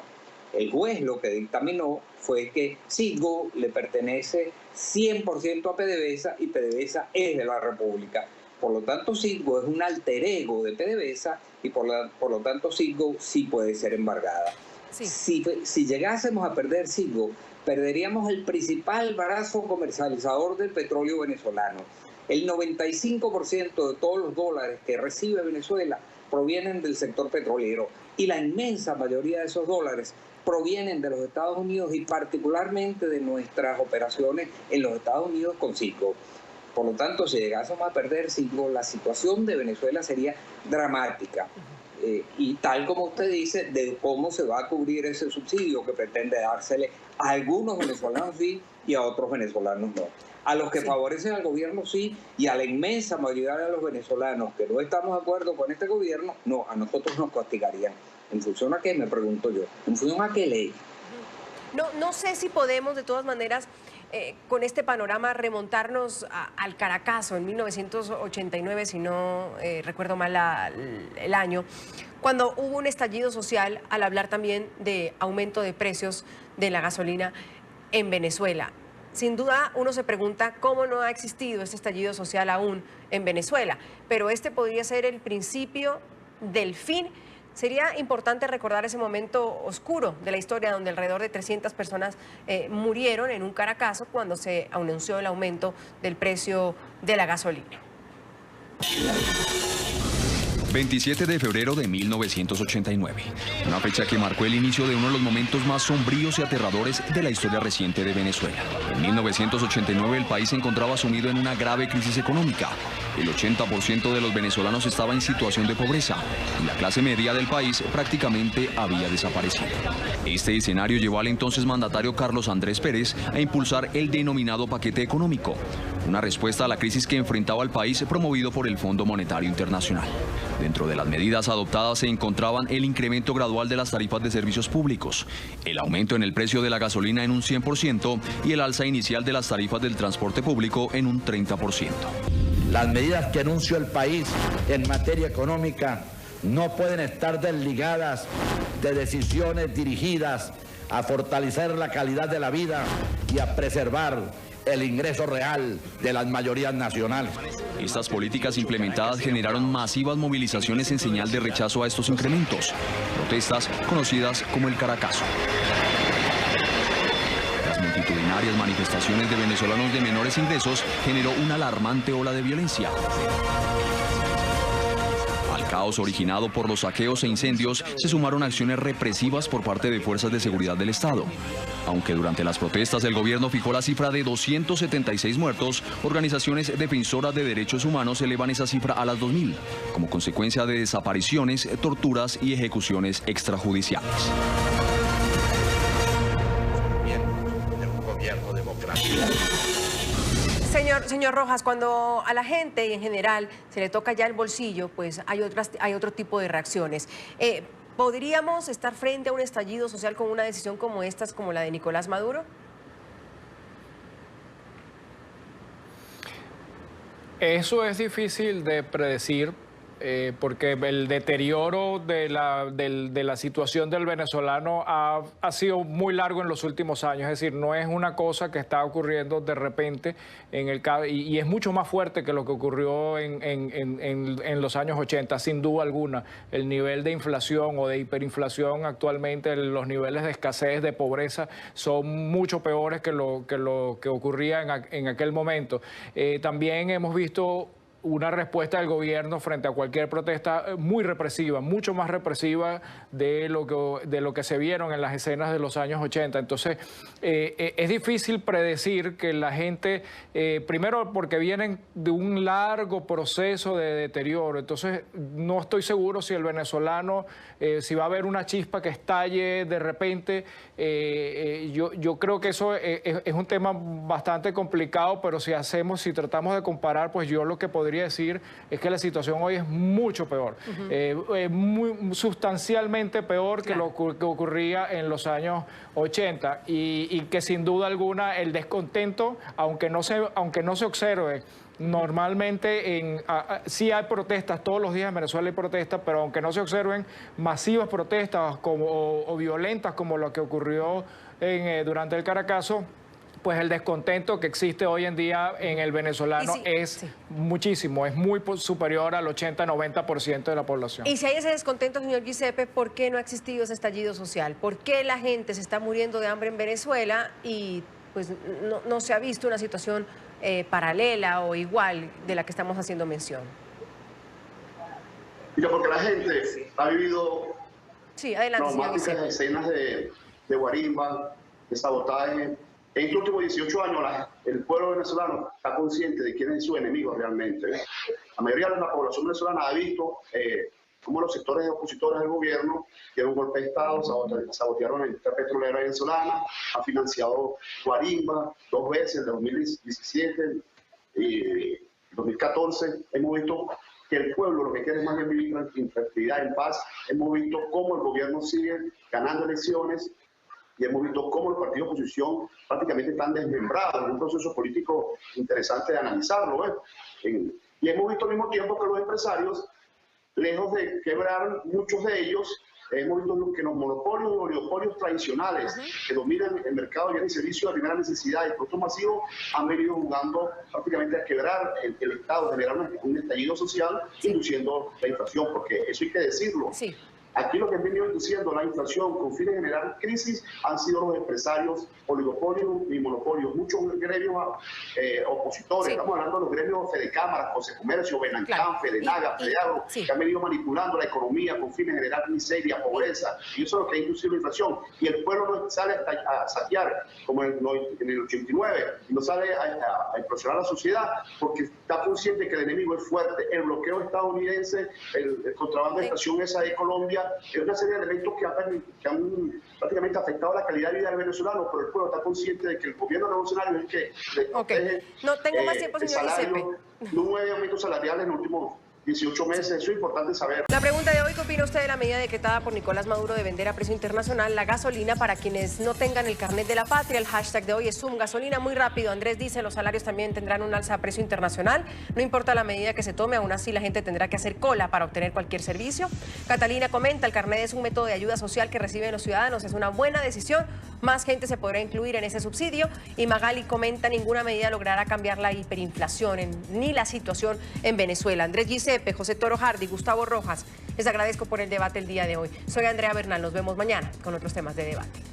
Speaker 7: El juez lo que dictaminó fue que Citgo le pertenece 100% a PDVSA y PDVSA es de la República. Por lo tanto, Citgo es un alter ego de PDVSA y por lo tanto Citgo sí puede ser embargada. Sí. Si llegásemos a perder Citgo, perderíamos el principal brazo comercializador del petróleo venezolano. El 95% de todos los dólares que recibe Venezuela provienen del sector petrolero y la inmensa mayoría de esos dólares provienen de los Estados Unidos y particularmente de nuestras operaciones en los Estados Unidos con Citgo. Por lo tanto, si llegásemos a perder Citgo, la situación de Venezuela sería dramática. Y tal como usted dice, de cómo se va a cubrir ese subsidio que pretende dársele a algunos venezolanos sí y a otros venezolanos no. A los que favorecen al gobierno sí, y a la inmensa mayoría de los venezolanos que no estamos de acuerdo con este gobierno, no, a nosotros nos castigarían. ¿En función a qué? Me pregunto yo. ¿En función a qué ley?
Speaker 2: No sé si podemos, de todas maneras, con este panorama, remontarnos al Caracazo en 1989, si no recuerdo mal el año, cuando hubo un estallido social al hablar también de aumento de precios de la gasolina en Venezuela. Sin duda uno se pregunta cómo no ha existido este estallido social aún en Venezuela, pero este podría ser el principio del fin. Sería importante recordar ese momento oscuro de la historia donde alrededor de 300 personas murieron en un Caracazo cuando se anunció el aumento del precio de la gasolina.
Speaker 8: 27 de febrero de 1989, una fecha que marcó el inicio de uno de los momentos más sombríos y aterradores de la historia reciente de Venezuela. En 1989 el país se encontraba sumido en una grave crisis económica. El 80% de los venezolanos estaba en situación de pobreza y la clase media del país prácticamente había desaparecido. Este escenario llevó al entonces mandatario Carlos Andrés Pérez a impulsar el denominado paquete económico, una respuesta a la crisis que enfrentaba el país promovido por el Fondo Monetario Internacional. Dentro de las medidas adoptadas se encontraban el incremento gradual de las tarifas de servicios públicos, el aumento en el precio de la gasolina en un 100% y el alza inicial de las tarifas del transporte público en un 30%.
Speaker 9: Las medidas que anunció el país en materia económica no pueden estar desligadas de decisiones dirigidas a fortalecer la calidad de la vida y a preservar el ingreso real de las mayorías nacionales.
Speaker 8: Estas políticas implementadas generaron masivas movilizaciones en señal de rechazo a estos incrementos, protestas conocidas como el Caracazo. Las multitudinarias manifestaciones de venezolanos de menores ingresos generó una alarmante ola de violencia. Al caos originado por los saqueos e incendios se sumaron acciones represivas por parte de fuerzas de seguridad del Estado. Aunque durante las protestas el gobierno fijó la cifra de 276 muertos, organizaciones defensoras de derechos humanos elevan esa cifra a las 2.000, como consecuencia de desapariciones, torturas y ejecuciones extrajudiciales.
Speaker 9: De un gobierno democrático.
Speaker 2: Señor Rojas, cuando a la gente y en general se le toca ya el bolsillo, pues hay otro tipo de reacciones. ¿Podríamos estar frente a un estallido social con una decisión como esta, como la de Nicolás Maduro?
Speaker 5: Eso es difícil de predecir. Porque el deterioro de la situación del venezolano ha sido muy largo en los últimos años. Es decir, no es una cosa que está ocurriendo de repente y es mucho más fuerte que lo que ocurrió en los años 80, sin duda alguna. El nivel de inflación o de hiperinflación actualmente, los niveles de escasez, de pobreza, son mucho peores que lo que ocurría en aquel momento. También hemos visto una respuesta del gobierno frente a cualquier protesta muy represiva, mucho más represiva de lo que se vieron en las escenas de los años 80. Entonces, es difícil predecir que la gente, primero porque vienen de un largo proceso de deterioro, entonces no estoy seguro si el venezolano, si va a haber una chispa que estalle de repente. Yo creo que eso es un tema bastante complicado, pero si tratamos de comparar, pues yo lo que podría decir es que la situación hoy es mucho peor, muy sustancialmente peor que lo que ocurría en los años 80 y que sin duda alguna el descontento, aunque no se observe, normalmente sí hay protestas, todos los días en Venezuela hay protestas, pero aunque no se observen masivas protestas o violentas como lo que ocurrió durante el Caracazo, pues el descontento que existe hoy en día en el venezolano es muchísimo, es muy superior al 80-90% de la población.
Speaker 2: Y si hay ese descontento, señor Giuseppe, ¿por qué no ha existido ese estallido social? ¿Por qué la gente se está muriendo de hambre en Venezuela y pues no se ha visto una situación paralela o igual de la que estamos haciendo mención?
Speaker 4: Mira, porque la gente ha vivido
Speaker 2: traumáticas
Speaker 4: escenas de guarimba, de sabotaje. En estos últimos 18 años, el pueblo venezolano está consciente de quiénes son sus enemigos realmente. La mayoría de la población venezolana ha visto cómo los sectores opositores del gobierno dieron un golpe de Estado, sabotearon la industria petrolera venezolana, han financiado guarimba 2 veces, en 2017 y 2014. Hemos visto que el pueblo lo que quiere es más bien vivir en tranquilidad, en paz. Hemos visto cómo el gobierno sigue ganando elecciones. Y hemos visto cómo los partidos de oposición prácticamente están desmembrados, en un proceso político interesante de analizarlo. Y hemos visto al mismo tiempo que los empresarios, lejos de quebrar muchos de ellos, hemos visto que los monopolios y oligopolios tradicionales que dominan el mercado de bienes y servicios de primera necesidad y productos masivos han venido jugando prácticamente a quebrar el Estado, generar un estallido social, induciendo la inflación, porque eso hay que decirlo. Aquí lo que han venido induciendo la inflación con fines de generar crisis han sido los empresarios, oligopolios y monopolios. Muchos gremios opositores, estamos hablando de los gremios Fedecámaras, Comercio, Benancán, Fedenaga, Fedeagro, que han venido manipulando la economía con fines de generar miseria, pobreza, y eso es lo que ha inducido la inflación. Y el pueblo no sale a saquear como en el 89, y no sale a implosionar la sociedad porque está consciente que el enemigo es fuerte. El bloqueo estadounidense, el contrabando de estación esa de Colombia, es una serie de elementos que han prácticamente afectado la calidad de vida del venezolano, pero el pueblo está consciente de que el gobierno revolucionario es que le protege
Speaker 2: no tengo más tiempo, señor Giuseppe.
Speaker 4: 9 aumentos salariales en los últimos 18 meses, eso es importante saber.
Speaker 2: La pregunta de hoy, ¿qué opina usted de la medida decretada por Nicolás Maduro de vender a precio internacional la gasolina para quienes no tengan el carnet de la patria? El hashtag de hoy es #gasolina. Muy rápido, Andrés dice, los salarios también tendrán un alza a precio internacional. No importa la medida que se tome, aún así la gente tendrá que hacer cola para obtener cualquier servicio. Catalina comenta, el carnet es un método de ayuda social que reciben los ciudadanos, es una buena decisión, más gente se podrá incluir en ese subsidio. Y Magali comenta, ninguna medida logrará cambiar la hiperinflación ni la situación en Venezuela. Andrés Giuseppe, José Toro Hardy, Gustavo Rojas, les agradezco por el debate el día de hoy. Soy Andrea Bernal, nos vemos mañana con otros temas de debate.